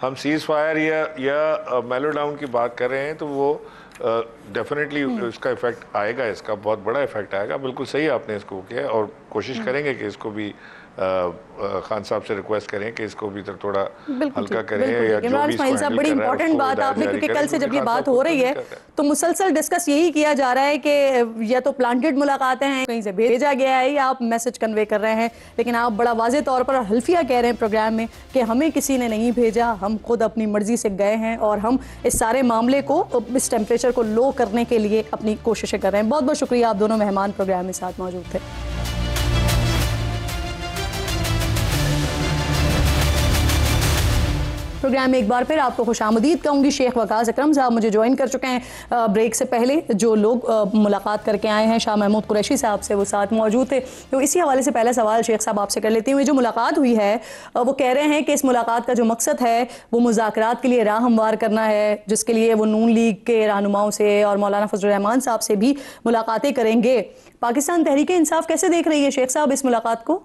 हम सीज़ फायर या मेलो डाउन की बात कर रहे हैं तो वो डेफिनेटली उसका इफेक्ट आएगा, इसका बहुत बड़ा इफेक्ट आएगा। बिल्कुल सही आपने इसको किया, और कोशिश करेंगे कि इसको भी खान साहब से रिक्वेस्ट करें कि इसको भी थोड़ा हल्का करें। या इमरान इस्माइल साहब, बड़ी इंपॉर्टेंट बात आपने, क्योंकि कल से जब ये बात हो रही है तो मुसलसल डिस्कस यही किया जा रहा है कि या तो प्लांटेड मुलाकातें हैं, कहीं से भेजा गया है, या आप मैसेज कन्वे कर रहे हैं, लेकिन आप बड़ा वाज़ेह तौर पर हल्फिया कह रहे हैं प्रोग्राम में कि हमें किसी ने नहीं भेजा, हम खुद अपनी मर्जी से गए हैं और हम इस सारे मामले को, इस टेम्परेचर को लो करने के लिए अपनी कोशिशें कर रहे हैं। बहुत बहुत शुक्रिया, आप दोनों मेहमान प्रोग्राम में साथ मौजूद थे। प्रोग्राम में एक बार फिर आपको खुशामदीद कहूँगी। शेख वकास अकरम साहब मुझे ज्वाइन कर चुके हैं ब्रेक से पहले। जो लोग मुलाकात करके आए हैं, शाह महमूद कुरैशी साहब से, वो साथ मौजूद थे। तो इसी हवाले से पहला सवाल शेख साहब आपसे कर लेती हूँ। जो मुलाकात हुई है, वो कह रहे हैं कि इस मुलाकात का जो मकसद है वो मुज़ाकरात के लिए राह हमवार करना है, जिसके लिए वो नून लीग के रहनुमाओं से और मौलाना फजल रहमान साहब से भी मुलाकातें करेंगे। पाकिस्तान तहरीक इंसाफ कैसे देख रही है शेख साहब इस मुलाकात को?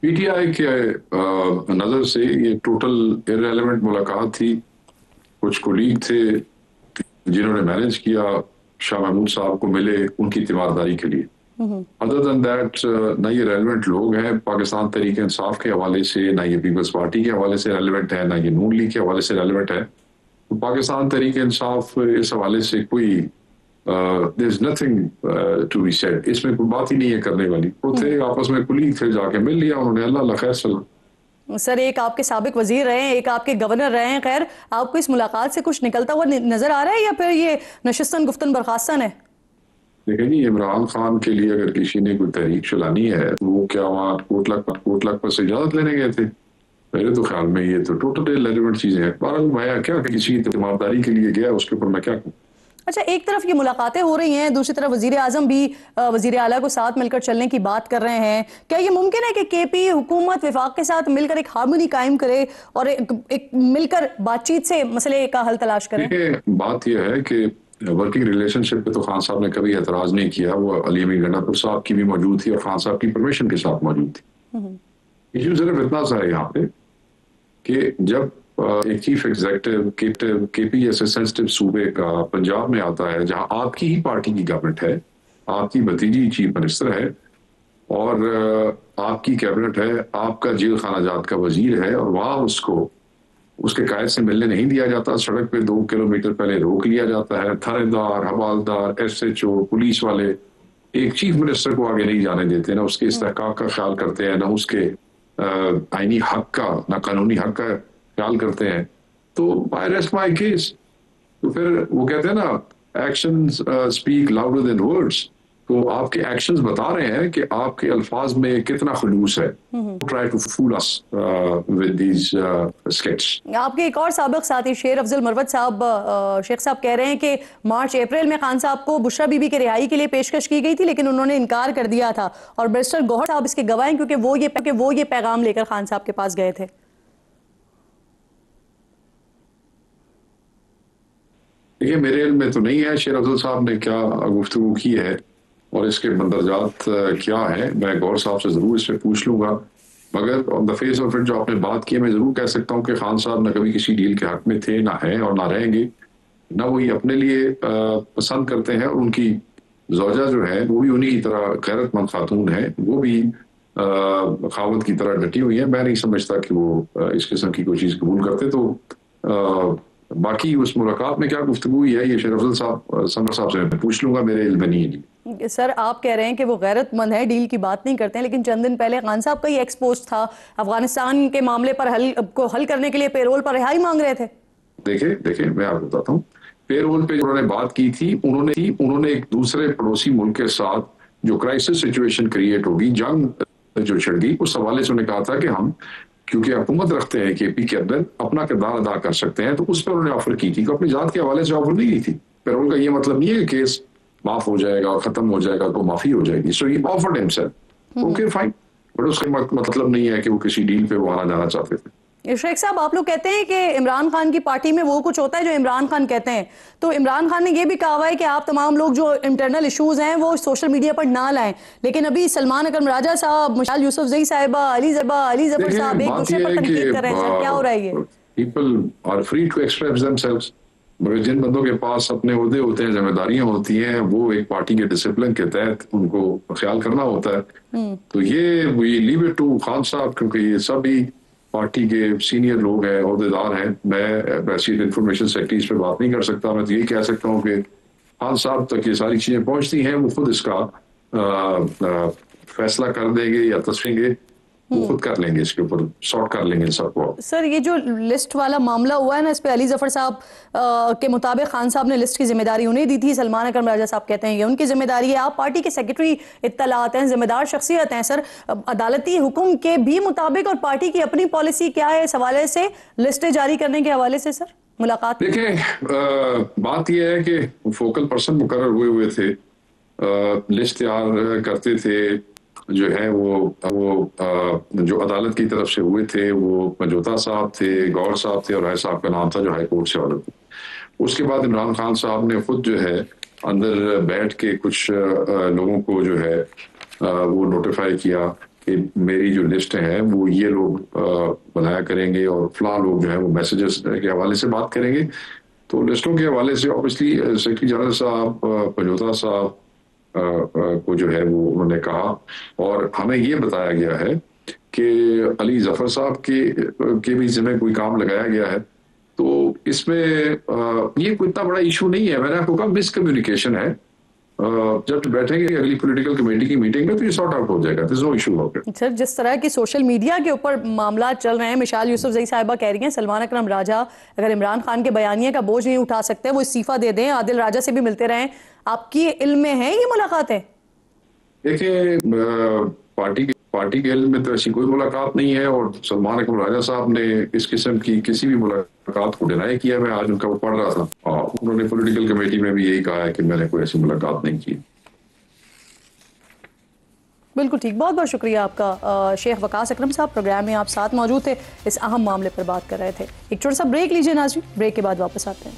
पीटीआई के नज़र से ये टोटल इररेलेवेंट मुलाकात थी। कुछ कोलीग थे जिन्होंने मैनेज किया, शाह महमूद साहब को मिले उनकी तीमारदारी के लिए। अदर देन दैट ना ये रेलिवेंट लोग हैं पाकिस्तान तहरीक इंसाफ के हवाले से, ना ये पीपल्स पार्टी के हवाले से रेलिवेंट है, ना ये नून लीग के हवाले से रेलिवेंट है। तो पाकिस्तान तहरीक इंसाफ इस हवाले से कोई there is nothing to be said, इसमें कोई बात ही नहीं है करने वाली। वो थे आपस में कुलीग थे, जाके मिल लिया उन्होंने, अल्लाह खैर सलाम। सर एक आपके साबिक वजीर रहे हैं, एक आपके गवर्नर रहे हैं, खैर आपको इस मुलाकात से कुछ निकलता हुआ नजर आ रहा है या फिर ये नशिस्तन गुफ्तन बर्खास्तन है? देखिए जी, इमरान खान के लिए अगर किसी ने कोई तहरीक चलानी है वो क्या वहाँ कोटलक पर से इजाजत लेने गए थे? मेरे तो ख्याल में ये तो टोटल रेलेवेंट चीजें हैं। बहरहाल मैं क्या किसी की तीमारदारी के लिए गया उसके ऊपर मैं क्या कहूँ। अच्छा, एक तरफ ये मुलाकातें हो रही हैं, दूसरी तरफ वजीर आजम भी वजीर आला को साथ मिलकर चलने की बात कर रहे हैं। क्या ये मुमकिन है कि केपी हुकूमत विफाक के साथ मिलकर एक हार्मनी कायम करे और एक मिलकर बातचीत से मसले का हल तलाश करे? देखिए बात यह है कि वर्किंग रिलेशनशिप पे तो खान साहब ने कभी एतराज नहीं किया। वो अली अमीन गंडापुर साहब की भी मौजूद थी और खान साहब की परमिशन के साथ मौजूद थी। इशू सिर्फ इतना सा है यहाँ पे कि जब एक चीफ एग्जीक्यूटिव केपी जैसे सेंसिटिव सूबे का पंजाब में आता है जहां आपकी ही पार्टी की गवर्नमेंट है, आपकी भतीजी चीफ मिनिस्टर है और आपकी कैबिनेट है, आपका जेल खाना जात का वजीर है और वहां उसको उसके कायद से मिलने नहीं दिया जाता, सड़क पे 2 किलोमीटर पहले रोक लिया जाता है, थानेदार, हवालदार, SHO, पुलिस वाले एक चीफ मिनिस्टर को आगे नहीं जाने देते, ना उसके इस्तेहकाक का ख्याल करते हैं, ना उसके आईनी हक का, ना कानूनी हक का ख्याल करते हैं। तो आई रेस्ट माय केस। तो फिर वो कहते हैं ना actions speak louder than words. तो आपके एक्शंस बता रहे हैं कि आपके अल्फाज में कितना खुलूस है। Try to fool us with these skits. आपके एक और साबिक साथी शेर अफजल मरवत साहब, शेख साहब कह रहे हैं कि मार्च अप्रैल में खान साहब को बुशरा बीबी के रिहाई के लिए पेशकश की गई थी लेकिन उन्होंने इनकार कर दिया था और बैरिस्टर गौहर साहब इसके गवाह हैं क्योंकि वो ये पैगाम लेकर खान साहब के पास गए थे। देखिए मेरे इल्म में तो नहीं है शेर अफजल साहब ने क्या गुफ्तगू की है और इसके मंदरजात क्या है। मैं गौर साहब से जरूर इस पर पूछ लूंगा, मगर on the face of it जो आपने बात की है मैं जरूर कह सकता हूँ कि खान साहब न कभी किसी डील के हक में थे, ना है और ना रहेंगे। ना वो ये अपने लिए पसंद करते हैं और उनकी जौजा जो है वो भी उन्हीं की तरह गैरतमंद खातून है, वो भी खावत की तरह डटी हुई है। मैं नहीं समझता कि वो इस किस्म की कोई चीज़ कबूल करते। तो बाकी उस मुलाकात में क्या गुफ्तगू हुई है ये शेर अफजल साहब समर साहब से मैं पूछ लूंगा, मेरे इल्म में नहीं है। सर आप कह रहे हैं कि वो गैरतमंद है, डील की बात नहीं करते हैं, लेकिन चंद दिन पहले खान साहब का ही एक्सपोज था, अफगानिस्तान के मामले पर हल करने के लिए पेरोल पर रिहाई मांग रहे थे। देखिए मैं आपको बताता हूँ, पेरोल पे उन्होंने बात की थी, उन्होंने एक दूसरे पड़ोसी मुल्क के साथ जो क्राइसिस सिचुएशन क्रिएट होगी, जंग जो छिड़ गई, उस हवाले से उन्होंने कहा था कि हम क्योंकि हुकूमत रखते हैं केपी के अंदर अपना किरदार अदा कर सकते हैं, तो उस पर उन्होंने ऑफर की थी। तो अपनी जात के हवाले से ऑफर नहीं की थी। पेरोल का ये मतलब नहीं है कि केस माफ हो जाएगा, खत्म हो जाएगा तो माफी हो जाएगी। So he offered himself, okay fine, but उसका मतलब नहीं है कि वो किसी डील पे वो आना जाना चाहते थे। शेख साहब आप लोग कहते हैं कि इमरान खान की पार्टी में वो कुछ होता है जो इमरान खान कहते हैं, तो इमरान खान ने ये भी कहा हुआ है कि आप तमाम लोग जो इंटरनल इश्यूज हैं वो सोशल मीडिया पर ना लाएं, लेकिन अभी सलमान अकरम राजा साहब, मुशाल यूसुफजई साहिबा, अली जफर साहब एक दूसरे पर तनकीद कर रहे हैं। सर क्या हो रहा है ये? People are free to express themselves, मगर जिन बंदों के पास अपने ओहदे होते हैं, जिम्मेदारियां होती हैं, वो एक पार्टी के डिसिप्लिन के तहत उनको ख्याल करना होता है। तो ये we leave it to Khan साहब, क्योंकि ये सभी पार्टी के सीनियर लोग हैं, ओहदेदार हैं। मैं वैसी इंफॉर्मेशन सेक्रेटरी इस पर बात नहीं कर सकता। मैं तो यही कह सकता हूँ कि खान साहब तक ये सारी चीजें पहुंचती हैं, वो खुद इसका फैसला कर देंगे या तस्वीरें वो खुद कर लेंगे, इसके ऊपर सॉर्ट कर लेंगे सबको। सर ये जो लिस्ट वाला मामला हुआ है ना, इस पे अली जफर साहब के मुताबिक खान साहब ने लिस्ट की जिम्मेदारी उन्हें दी थी, सलमान अकरम राजा साहब कहते हैं ये उनकी जिम्मेदारी है। आप पार्टी के सेक्रेटरी इत्तलात हैं, जिम्मेदार शख्सियत हैं। सर अदालती हुक्म के भी मुताबिक और पार्टी की अपनी पॉलिसी क्या है इस हवाले से, लिस्टें जारी करने के हवाले से? सर मुलाकात देखिए बात यह है कि फोकल पर्सन मुकर्रर हुए थे, लिस्ट तैयार करते थे जो है वो जो अदालत की तरफ से हुए थे, वो मजोता साहब थे, गौर साहब थे और राय साहब का नाम था जो हाई कोर्ट से ऑर्डर थे। उसके बाद इमरान खान साहब ने खुद जो है अंदर बैठ के कुछ लोगों को जो है वो नोटिफाई किया कि मेरी जो लिस्ट है वो ये लोग बनाया करेंगे और फलां लोग जो है वो मैसेजेस के हवाले से बात करेंगे। तो लिस्टों के हवाले से ऑब्वियसली सेक्रेटरी जनरल साहब पंजोता साहब को जो है वो उन्होंने कहा, और हमें ये बताया गया है कि अली जफर साहब के भी जिम्मे कोई काम लगाया गया है। तो इसमें ये कोई इतना बड़ा इशू नहीं है। मैंने आपको कहा मिसकम्युनिकेशन है, जब बैठेंगे अगली पॉलिटिकल कमेटी की मीटिंग में तो ये सॉर्ट आउट हो जाएगा, नो इशू होगा। सर, जिस तरह की सोशल मीडिया के ऊपर मामला चल रहे हैं, मिशाल यूसुफजई साहिबा कह रही हैं सलमान अकरम राजा अगर इमरान खान के बयानिए का बोझ नहीं उठा सकते वो इस्तीफा दे दें, आदिल राजा से भी मिलते रहें। आपकी इल्म में है ये मुलाकातें? देखिए, पार्टी के इल्म में तो ऐसी कोई मुलाकात नहीं है, और सलमान अकरम राजा साहब ने इस किस्म की किसी भी मुलाकात को डिनाई किया। मैं आज उनका वो पढ़ रहा था, उन्होंने पॉलिटिकल कमेटी में भी यही कहा है कि मैंने कोई ऐसी मुलाकात नहीं की। बिल्कुल ठीक, बहुत बहुत शुक्रिया आपका शेख वकास अकरम साहब, प्रोग्राम में आप साथ मौजूद थे, इस अहम मामले पर बात कर रहे थे। एक छोटा सा ब्रेक लीजिए नाज़रीन, ब्रेक के बाद वापस आते हैं।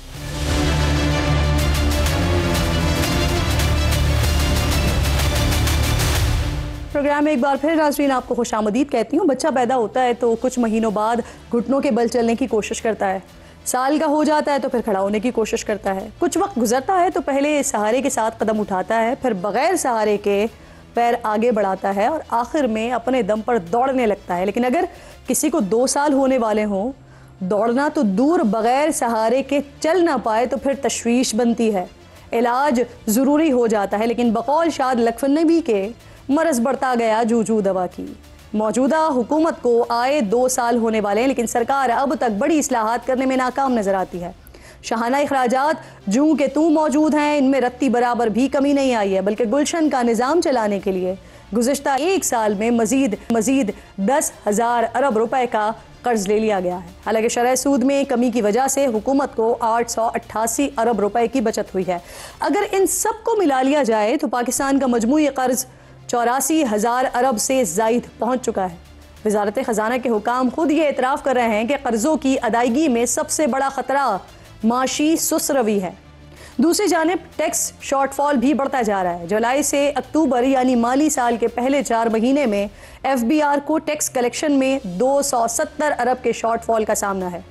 प्रोग्राम में एक बार फिर नाज़रीन आपको खुशामदीद कहती हूँ। बच्चा पैदा होता है तो कुछ महीनों बाद घुटनों के बल चलने की कोशिश करता है, साल का हो जाता है तो फिर खड़ा होने की कोशिश करता है, कुछ वक्त गुजरता है तो पहले सहारे के साथ कदम उठाता है, फिर बगैर सहारे के पैर आगे बढ़ाता है और आखिर में अपने दम पर दौड़ने लगता है। लेकिन अगर किसी को 2 साल होने वाले हों, दौड़ना तो दूर बगैर सहारे के चल ना पाए तो फिर तशवीश बनती है, इलाज ज़रूरी हो जाता है। लेकिन बकौल शाद लखनवी के मरज़ बढ़ता गया जूजू दवा की। मौजूदा हुकूमत को आए 2 साल होने वाले हैं, लेकिन सरकार अब तक बड़ी इस्लाहात करने में नाकाम नजर आती है। शाहाना अखराजात जूं के तूं मौजूद हैं, इनमें रत्ती बराबर भी कमी नहीं आई है, बल्कि गुलशन का निज़ाम चलाने के लिए गुज़िश्ता 1 साल में मजीद 10,000 अरब रुपए का कर्ज ले लिया गया है। हालांकि शरह सूद में कमी की वजह से हुकूमत को 888 अरब रुपए की बचत हुई है। अगर इन सब को मिला लिया जाए तो पाकिस्तान का मजमूई कर्ज 84,000 अरब से ज़ायद पहुँच चुका है। वजारत ख़जाना के हुकाम खुद ये एतराफ़ कर रहे हैं कि कर्ज़ों की अदायगी में सबसे बड़ा ख़तरा माशी सुसरवी है। दूसरी जानिब टैक्स शॉर्टफॉल भी बढ़ता जा रहा है। जुलाई से अक्टूबर यानी माली साल के पहले 4 महीने में FBR को टैक्स कलेक्शन में 270 अरब के शॉर्टफॉल का सामना है।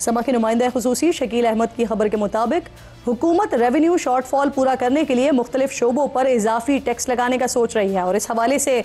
समा के नुमाइंदा खुसूसी शकील अहमद की खबर के मुताबिक हुकूमत रेवेन्यू शॉर्टफॉल पूरा करने के लिए मुख्तलिफ शोबों पर इजाफी टैक्स लगाने का सोच रही है, और इस हवाले से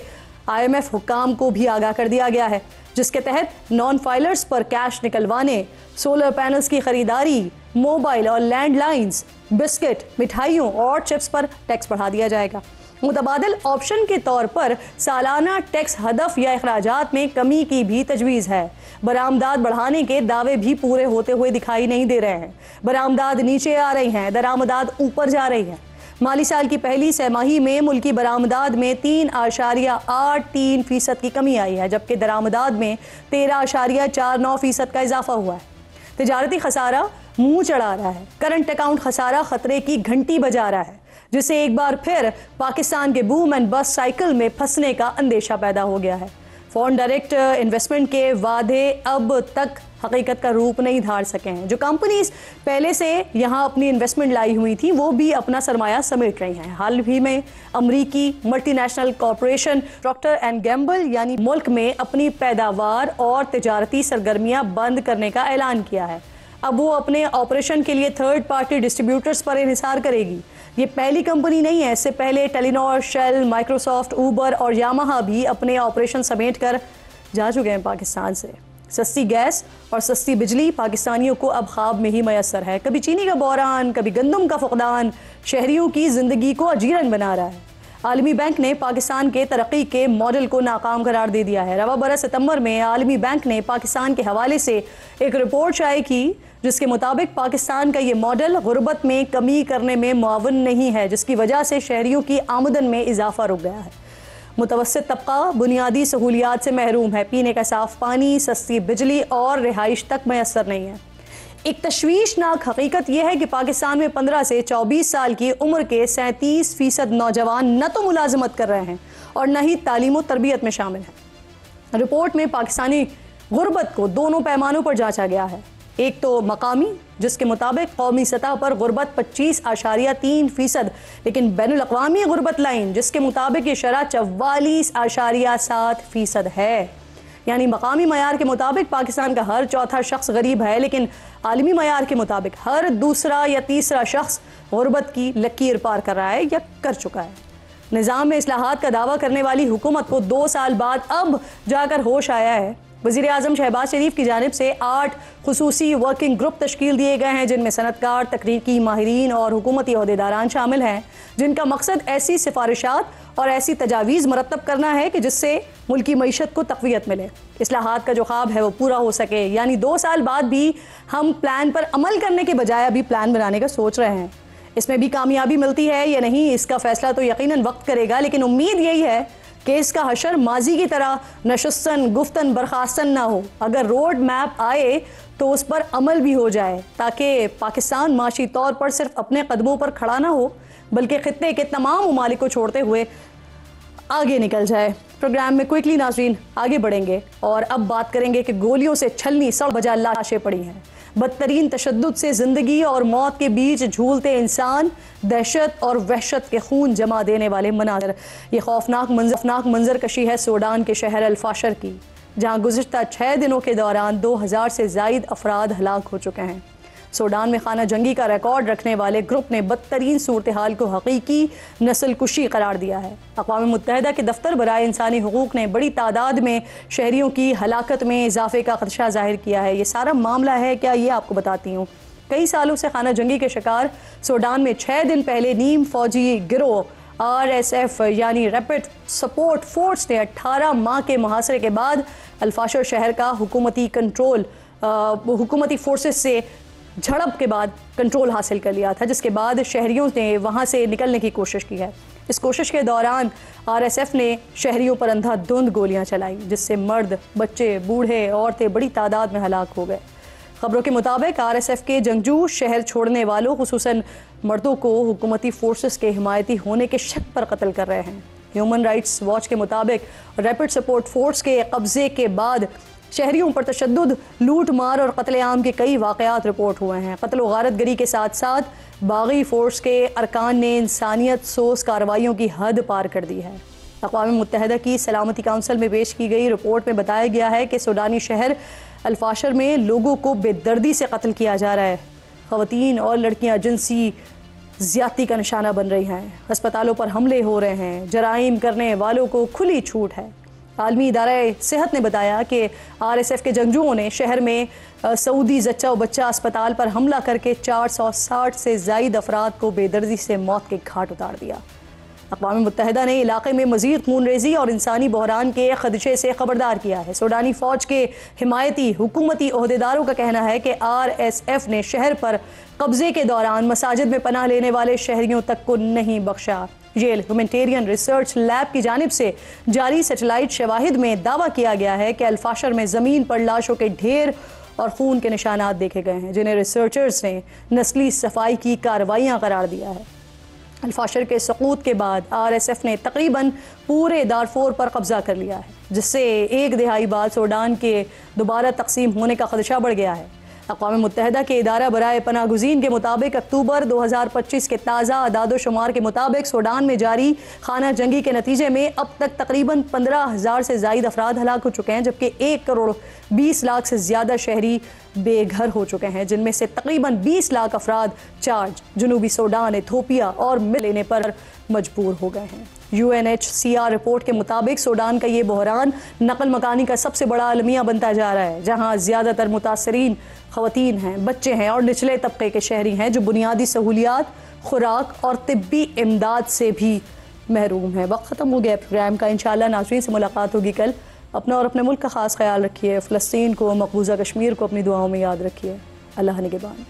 IMF हुकाम को भी आगाह कर दिया गया है, जिसके तहत नॉन फाइलर्स पर कैश निकलवाने, सोलर पैनल्स की खरीदारी, मोबाइल और लैंडलाइंस, बिस्किट, मिठाइयों और चिप्स पर टैक्स बढ़ा दिया जाएगा। मुतबादिल ऑप्शन के तौर पर सालाना टैक्स हदफ या अखराजात में कमी की भी तजवीज़ है। बरामदात बढ़ाने के दावे भी पूरे होते हुए दिखाई नहीं दे रहे हैं। बरामदात नीचे आ रही हैं, दरामदात ऊपर जा रही हैं। माली साल की पहली सहमाही में मुल्की बरामदात में 3.83% की कमी आई है, जबकि दरामदात में 13.49% का इजाफा हुआ है। तिजारती खसारा मुंह चढ़ा रहा है, करंट अकाउंट खसारा खतरे की घंटी बजा रहा है, जिससे एक बार फिर पाकिस्तान के बूम एंड बस्ट साइकिल में फंसने का अंदेशा पैदा हो गया है। फॉरेन डायरेक्ट इन्वेस्टमेंट के वादे अब तक हकीकत का रूप नहीं धार सके हैं। जो कंपनीज पहले से यहाँ अपनी इन्वेस्टमेंट लाई हुई थी वो भी अपना सरमाया समेट रही हैं। हाल ही में अमरीकी multinational corporation Procter and Gamble यानी मुल्क में अपनी पैदावार और तिजारती सरगर्मियाँ बंद करने का ऐलान किया है। अब वो अपने ऑपरेशन के लिए थर्ड पार्टी डिस्ट्रीब्यूटर्स पर इन्हिसार करेगी। ये पहली कंपनी नहीं है, इससे पहले टेलीनॉर, शेल, माइक्रोसॉफ्ट, ऊबर और यामाहा भी अपने ऑपरेशन समेट कर जा चुके हैं पाकिस्तान से। सस्ती गैस और सस्ती बिजली पाकिस्तानियों को अब ख्वाब में ही मैसर है। कभी चीनी का बहरान, कभी गंदम का फुकदान शहरियों की जिंदगी को अजीरन बना रहा है। आलमी बैंक ने पाकिस्तान के तरक्की के मॉडल को नाकाम करार दे दिया है। रवा बरस सितंबर में आलमी बैंक ने पाकिस्तान के हवाले से एक रिपोर्ट शाये की, जिसके मुताबिक पाकिस्तान का ये मॉडल गुर्बत में कमी करने में मुआवन नहीं है, जिसकी वजह से शहरियों की आमदन में इजाफा रुक गया है। मुतवस्सित तबका बुनियादी सहूलियात से महरूम है। पीने का साफ पानी, सस्ती बिजली और रिहाइश तक मैसर नहीं है। एक तशवीशनाक हकीकत यह है कि पाकिस्तान में 15 से 24 साल की उम्र के 37% नौजवान न तो मुलाजमत कर रहे हैं और न ही तालीम और तरबियत में शामिल हैं। रिपोर्ट में पाकिस्तानी गुर्बत को दोनों पैमानों पर जांचा गया है। एक तो मकामी, जिसके मुताबिक कौमी सतह पर गुर्बत 25.3%, लेकिन बैनुल अक़वामी गुर्बत लाइन जिसके मुताबिक ये शरह 44.7% है। यानी मकामी मयार के मुताबिक पाकिस्तान का हर चौथा शख्स गरीब है, लेकिन आलमी मयार के मुताबिक हर दूसरा या तीसरा शख्स गुर्बत की लकीर पार कर रहा है या कर चुका है। निज़ाम में इस्लाहात का दावा करने वाली हुकूमत को 2 साल बाद अब जाकर होश आया है। वज़ीर आज़म शहबाज शरीफ की जानिब से 8 खुसूसी वर्किंग ग्रुप तश्कील दिए गए हैं, जिनमें सनतकार, तकनीकी माहिरीन और हुकूमती ओहदेदारान शामिल हैं, जिनका मकसद ऐसी सिफारिशात और ऐसी तजावीज़ मरतब करना है कि जिससे मुल्की मईशत को तक़वियत मिले, इस्लाहात का जो ख्वाब है वो पूरा हो सके। यानी 2 साल बाद भी हम प्लान पर अमल करने के बजाय अभी प्लान बनाने का सोच रहे हैं। इसमें भी कामयाबी मिलती है या नहीं, इसका फैसला तो यकीनन वक्त करेगा, लेकिन उम्मीद यही है कि इसका हशर माजी की तरह नशस्तन गुफ्तन बर्खास्तन ना हो। अगर रोड मैप आए तो उस पर अमल भी हो जाए, ताकि पाकिस्तान माशी तौर पर सिर्फ अपने कदमों पर खड़ा ना हो, बल्कि खित्ते के तमाम ममालिक को छोड़ते हुए आगे निकल जाए। प्रोग्राम में क्विकली नाज़रीन आगे बढ़ेंगे और अब बात करेंगे कि गोलियों से छलनी 100 बजा लाशें पड़ी हैं। बदतरीन तशद्दुद से ज़िंदगी और मौत के बीच झूलते इंसान, दहशत और वहशत के खून जमा देने वाले मनाज़र। ये खौफनाक मंजर कशी है सूडान के शहर अल-फाशर की, जहाँ गुज़िश्ता 6 दिनों के दौरान 2000 से ज़ायद अफराद हलाक हो चुके हैं। सूडान में खाना जंगी का रिकॉर्ड रखने वाले ग्रुप ने बदतरीन सूरत हाल को हकीकी नस्ल कुशी करार दिया है। अक़वाम मुत्तहिदा के दफ्तर बराए इंसानी हुकूक ने बड़ी तादाद में शहरियों की हलाकत में इजाफे का खदशा जाहिर किया है। ये सारा मामला है क्या, ये आपको बताती हूँ। कई सालों से खाना जंगी के शिकार सूडान में 6 दिन पहले नीम फौजी गिरोह RSF यानी रैपिड सपोर्ट फोर्स ने 18 माह के मुहासरे के बाद अल-फाशर शहर का हुकूमती फोर्सेस से झड़प के बाद कंट्रोल हासिल कर लिया था, जिसके बाद शहरियों ने वहां से निकलने की कोशिश की है। इस कोशिश के दौरान RSF ने शहरियों पर अंधाधुंध गोलियां चलाई, जिससे मर्द, बच्चे, बूढ़े, औरतें बड़ी तादाद में हलाक हो गए। खबरों के मुताबिक RSF के जंगजू शहर छोड़ने वालों, खुसूसन मर्दों को हुकूमती फोर्सेस के हिमायती होने के शक पर कत्ल कर रहे हैं। ह्यूमन राइट्स वॉच के मुताबिक रैपिड सपोर्ट फोर्स के कब्जे के बाद शहरियों पर तशद्दुद, लूट मार और कत्लेआम के कई वाक़यात रिपोर्ट हुए हैं। कत्ल व गारतगरी के साथ साथ बागी फोर्स के अरकान ने इंसानियत सोस कार्रवाइयों की हद पार कर दी है। अक़वाम मुत्तहिदा की सलामती काउंसिल में पेश की गई रिपोर्ट में बताया गया है कि सूडानी शहर अल-फाशर में लोगों को बेदर्दी से कत्ल किया जा रहा है। ख़वातीन और लड़कियाँ जिनसी ज़्यादती का निशाना बन रही हैं, अस्पतालों पर हमले हो रहे हैं, जराइम करने वालों को खुली छूट है। आलमी इदारा सेहत ने बताया कि RSF के जंगजुओं ने शहर में सऊदी जच्चा व बच्चा अस्पताल पर हमला करके 460 से ज़ायद अफराद को बेदर्दी से मौत के घाट उतार दिया। अक़वाम मुत्तहिदा ने इलाके में मज़ीद खूनरेज़ी और इंसानी बहरान के खदशे से खबरदार किया है। सूडानी फ़ौज के हिमायती हुकूमती ओहदेदारों का कहना है कि RSF ने शहर पर कब्ज़े के दौरान मसाजिद में पनाह लेने वाले शहरियों तक को नहीं बख्शा। येल ह्यूमैनिटेरियन रिसर्च लैब की जानिब से जारी सैटेलाइट शवाहिद में दावा किया गया है कि अल-फाशर में ज़मीन पर लाशों के ढेर और खून के निशानात देखे गए हैं, जिन्हें रिसर्चर्स ने नस्ली सफाई की कार्रवाइयाँ करार दिया है। अल-फाशर के सकूत के बाद RSF ने तकरीबन पूरे दारफोर पर कब्जा कर लिया है, जिससे 1 दिहाई बाद सूडान के दोबारा तकसीम होने का खदशा बढ़ गया है। अक़वाम मुत्तहिदा के इदारा बराए पनाहगुज़ीन के मुताबिक अक्टूबर 2025 के ताज़ा अदाद-ओ-शुमार के मुताबिक सूडान में जारी खाना जंगी के नतीजे में अब तक तकरीबन 15,000 से ज़ायद अफराद हलाक हो चुके हैं, जबकि 1 करोड़ 20 लाख से ज़्यादा शहरी बेघर हो चुके हैं, जिनमें से तकरीबन 20 लाख अफराद चार्ज, जनूबी सूडान, इथोपिया और मिल लेने पर मजबूर हो गए हैं। UNHCR रिपोर्ट के मुताबिक सूडान का ये बहरान नकल मकानी का सबसे बड़ा अलमिया बनता जा रहा है, जहाँ ज़्यादातर मुतासरीन ख़वातीन हैं, बच्चे हैं और निचले तबके के शहरी हैं, जो बुनियादी सहूलियात, खुराक और तिब्बी इमदाद से भी महरूम है। वक्त ख़त्म हो गया प्रोग्राम का। इंशाअल्लाह नाज़रीन से मुलाकात होगी कल। अपना और अपने मुल्क का ख़ास ख्याल रखिए। फ़लस्तीन को, मकबूजा कश्मीर को अपनी दुआओं में याद रखिए। अल्लाह निगहबान।